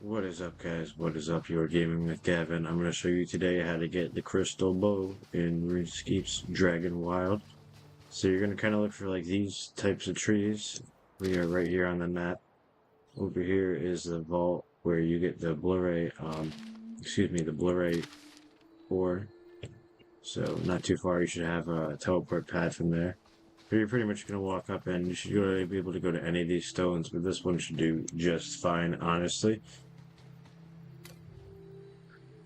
What is up, guys? What is up? You're gaming with Gavin. I'm going to show you today how to get the crystal bow in RuneScape's Dragonwild. So you're going to kind of look for like these types of trees. We are right here on the map. Over here is the vault where you get the the blurite ore. So not too far, you should have a teleport pad from there. But you're pretty much going to walk up and you should be able to go to any of these stones, but this one should do just fine, honestly.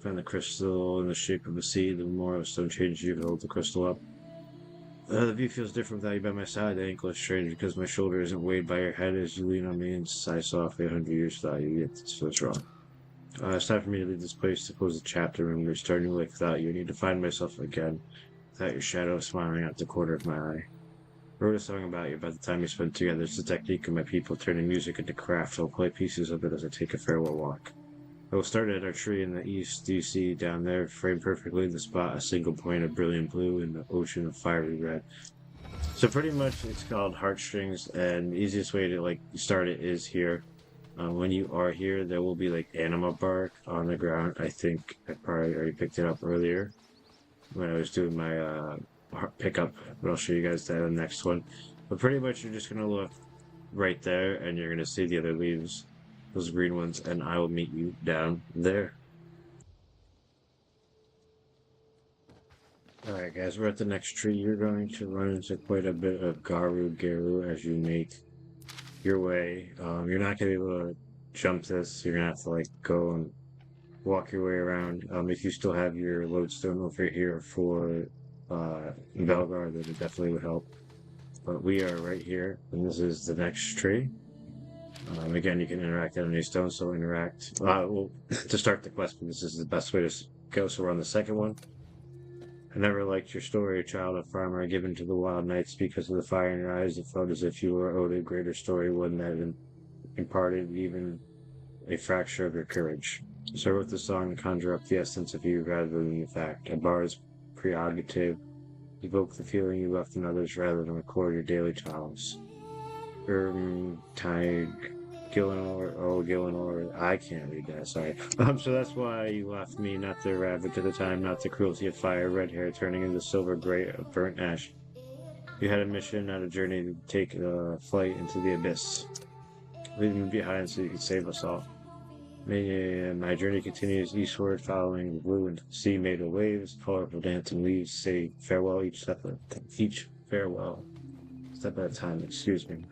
Find the crystal in the shape of a seed. The more of stone changes, you can hold the crystal up. The view feels different without you by my side. The ankle is strange because my shoulder isn't weighed by your head as you lean on me and sigh softly 100 years without you. Yet it's what's wrong. It's time for me to leave this place to close the chapter and restart a new life without you. I need to find myself again without your shadow smiling out the corner of my eye. I wrote a song about you. By the time we spent together, it's the technique of my people turning music into craft. I'll play pieces of it as I take a farewell walk. I will start at our tree in the east. Do you see down there, framed perfectly in the spot, a single point of brilliant blue in the ocean of fiery red? So pretty much it's called heartstrings, and the easiest way to like start it is here. When you are here, there will be like anima bark on the ground. I think I probably already picked it up earlier when I was doing my pickup, but I'll show you guys that in the next one. But pretty much you're just going to look right there, and you're going to see the other leaves. Those green ones, and I will meet you down there. Alright guys, we're at the next tree. You're going to run into quite a bit of Garu as you make your way. You're not going to be able to jump this. You're going to have to like go and walk your way around. If you still have your lodestone over here for Belgar, then it definitely would help. But we are right here, and this is the next tree. Again, you can interact at any stone, so interact. Well, to start the quest, this is the best way to go, so we're on the second one. I never liked your story, child of farmer, given to the wild nights because of the fire in your eyes. It felt as if you were owed a greater story, one that imparted even a fracture of your courage. So I wrote this song to conjure up the essence of you rather than the fact. A bar's prerogative, evoke the feeling you left in others rather than record your daily trials. Gillenor, I can't read that, sorry. So that's why you left me, not the rabbit to the time, not the cruelty of fire, red hair turning into silver gray of burnt ash. You had a mission, not a journey to take flight into the abyss. Leaving me behind so you could save us all. My journey continues eastward, following the blue and sea made of waves, colorful dancing leaves, say farewell each farewell. Step at a time, excuse me.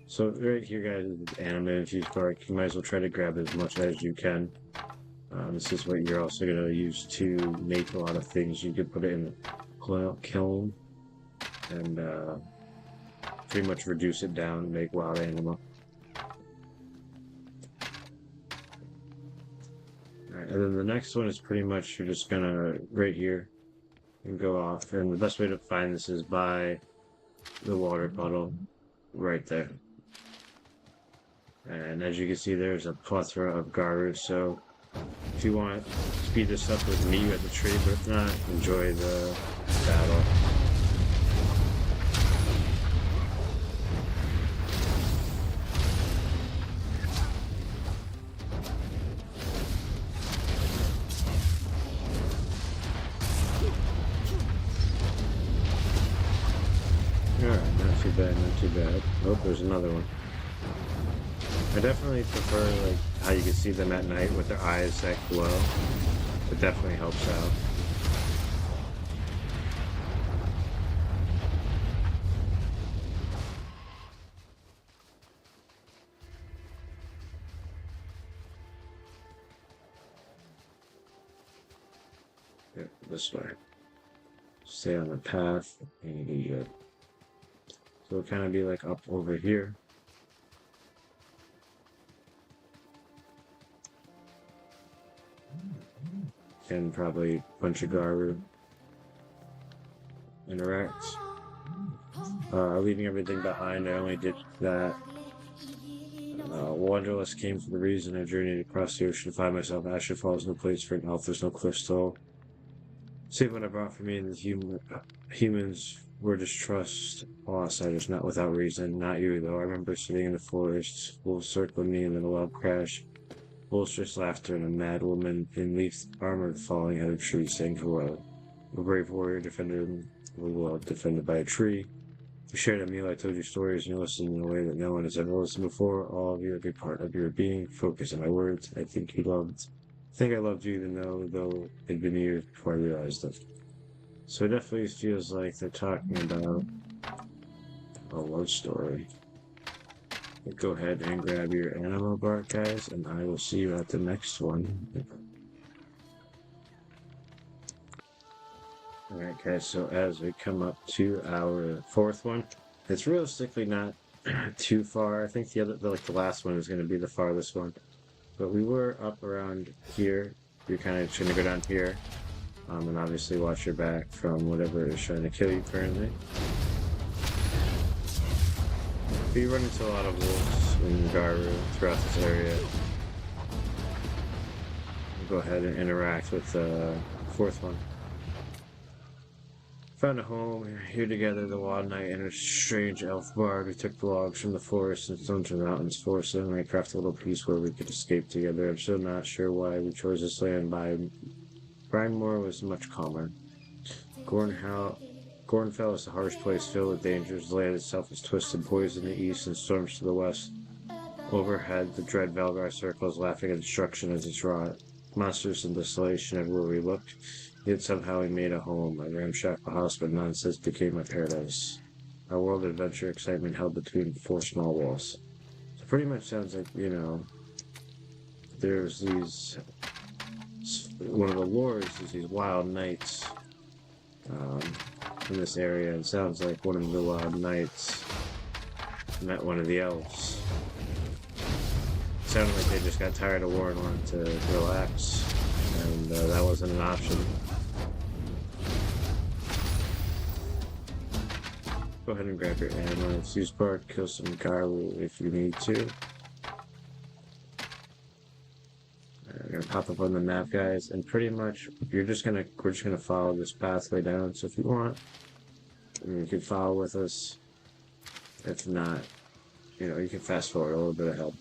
So right here, guys, is anima infused bark. You might as well try to grab as much as you can. This is what you're also going to use to make a lot of things. You could put it in the kiln and pretty much reduce it down and make wild anima. Alright, and then the next one is pretty much you're just going to, right here, and go off. And the best way to find this is by the water puddle right there. And as you can see, there's a plethora of Garu, so if you want to speed this up with me at the tree, but if not, enjoy the battle. Alright, not too bad, not too bad. Oh, there's another one. I definitely prefer like how you can see them at night with their eyes that glow. It definitely helps out. Yeah, this way. Stay on the path and you be good. So it'll kind of be like up over here. And probably a bunch of Garu interact. Leaving everything behind, I only did that. Wanderlust came for the reason I journeyed across the ocean to find myself. Asher falls no place for an elf, there's no crystal. Save what I brought for me, and the humans were distrust. All outsiders, not without reason. Not you, though. I remember sitting in the forest, wolves circling me, and then a loud crash. boisterous laughter, and a mad woman in leaf armor falling out of a tree sang farewell. A brave warrior defended the world, defended by a tree. We shared a meal, I told you stories, and you listened in a way that no one has ever listened before. All of you are a big part of your being. Focus on my words. I think I loved you even though it'd been years before I realized it. So it definitely feels like they're talking about a love story. Go ahead and grab your animal bark, guys, and I will see you at the next one. Alright, guys, so as we come up to our fourth one, it's realistically not too far. I think the last one is going to be the farthest one. But we were up around here. You're kind of trying to go down here. And obviously watch your back from whatever is trying to kill you currently. But you run into a lot of wolves and Garu throughout this area. We'll go ahead and interact with the fourth one. Found a home here together, the wild knight and a strange elf bard. We took the logs from the forest and stones from the mountains, forced them, and I crafted a little piece where we could escape together. I'm still not sure why we chose this land. Brinemore was much calmer. Gornfell is a harsh place filled with dangers. The land itself is twisted, poised in the east and storms to the west. Overhead, the dread Valgar circles, laughing at destruction as it's wrought. Monsters and desolation everywhere we looked. Yet somehow we made a home. A ramshackle house, but nonsense became my paradise. Our world adventure excitement held between four small walls. So pretty much sounds like, there's these... One of the lords is these wild knights in this area. It sounds like one of the wild knights met one of the elves. It sounded like they just got tired of war and wanted to relax, and that wasn't an option. Go ahead and grab your ammo. Use bark, kill some Garu if you need to. We're gonna pop up on the map, guys, and pretty much we're just gonna follow this pathway down. So if you want, you can follow with us. If not, you can fast forward a little bit of help.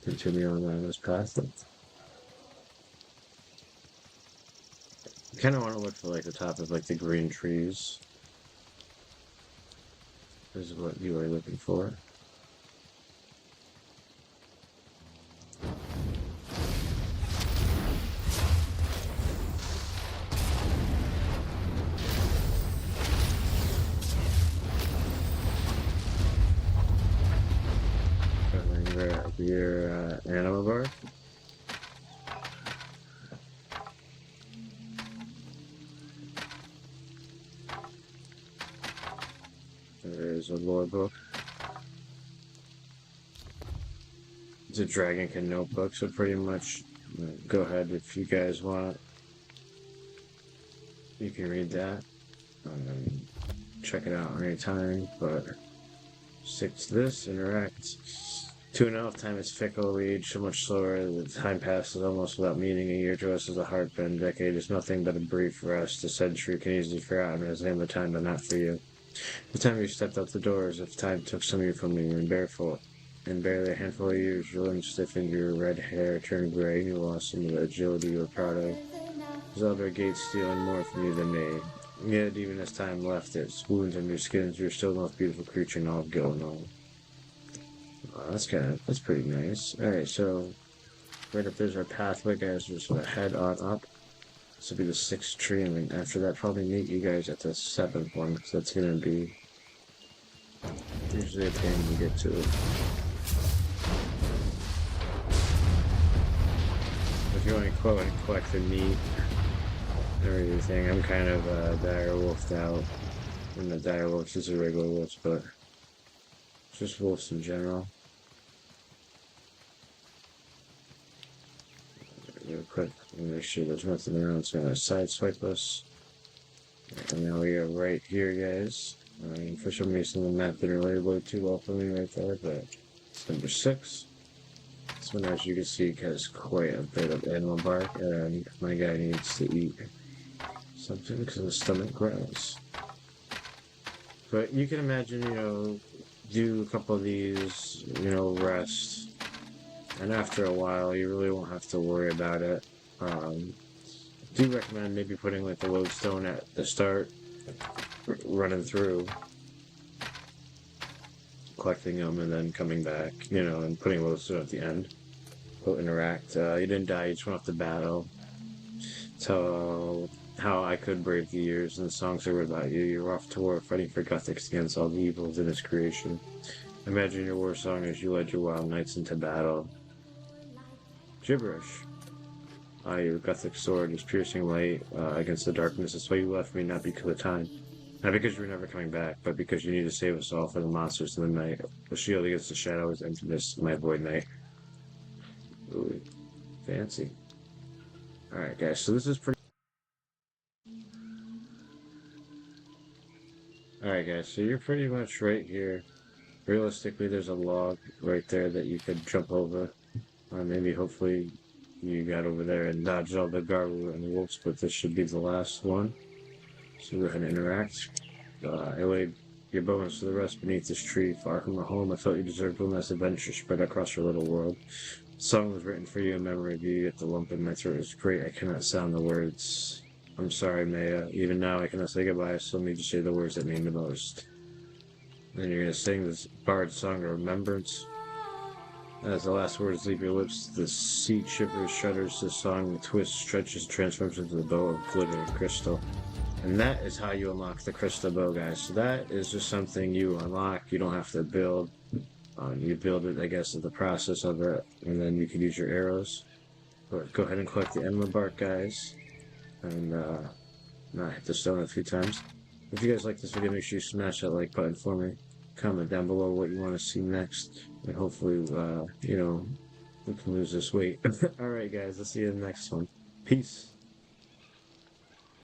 Continue on this path. I kind of want to look for the top of the green trees. This is what you are looking for. Your animal bar. There's a lore book. It's a Dragonkin notebook, so pretty much go ahead if you guys want. You can read that. Check it out anytime, but stick to this, interact. 2.5 time is fickle. We age so much slower. The time passes almost without meaning. A year to us is a heartbend. A decade is nothing but a brief rest. A century can easily be forgotten as the end of time, but not for you. The time you stepped out the doors, if time took some of you from you, and barefoot. In barely a handful of years, your limbs stiffened, your red hair turned gray, and you lost some of the agility you were proud of. Zelda gates stealing more from you than me. Yet, even as time left its wounds on your skins, you're still the most beautiful creature in all of Gillinall. That's pretty nice. Alright, so right up there's our pathway, guys. We're just gonna head on up. This will be the 6th tree, and then after that, probably meet you guys at the 7th one, because that's gonna be usually a pain to get to it. If you want to quote and collect the meat and everything, I'm kind of dire wolfed out. And the dire wolves is the regular wolves, but just wolves in general. quick and make sure there's nothing around. It's gonna sideswipe us. And now we are right here, guys. For some reason, the map didn't really load too well for me right there, but it's number 6. This one, as you can see, has quite a bit of animal bark, and my guy needs to eat something because his stomach growls. But you can imagine, do a couple of these, rest, and after a while, you really won't have to worry about it. Do recommend maybe putting like the lodestone at the start, running through, collecting them, and then coming back, and putting lodestone at the end. Go interact. You didn't die, you just went off to battle. So how I could brave the years, and the songs are about you. You're off to war, fighting for Gothic against all the evils in its creation. Imagine your war song as you led your wild knights into battle. Gibberish. Your Gothic sword is piercing light against the darkness. That's why you left me, not because of time. Not because you were never coming back, but because you need to save us all from the monsters of the night. The shield against the shadow is emptiness, my void night. Ooh, fancy. Alright, guys, so this is pretty... Alright, guys, so you're pretty much right here. Realistically, there's a log right there that you could jump over. Maybe, hopefully, you got over there and dodged all the gargoyle and the wolves, but this should be the last one. So go ahead and interact. I laid your bones to the rest beneath this tree, far from the home. I felt you deserved one last adventure spread across your little world. The song was written for you in memory of you, yet the lump in my throat is great. I cannot sound the words. I'm sorry, Maya. Even now, I cannot say goodbye. I still need to say the words that mean the most. Then you're going to sing this bard song of remembrance. As the last words leave your lips, the sea shivers, shudders, the song twists, stretches, transforms into the bow of glittering crystal. And that is how you unlock the crystal bow, guys. So that is just something you unlock. You don't have to build. You build it, I guess, is the process of it. And then you can use your arrows. But go ahead and collect the Embark, guys. And not hit the stone a few times. If you guys like this video, make sure you smash that like button for me. Comment down below what you want to see next. And hopefully, we can lose this weight. Alright, guys. I'll see you in the next one. Peace.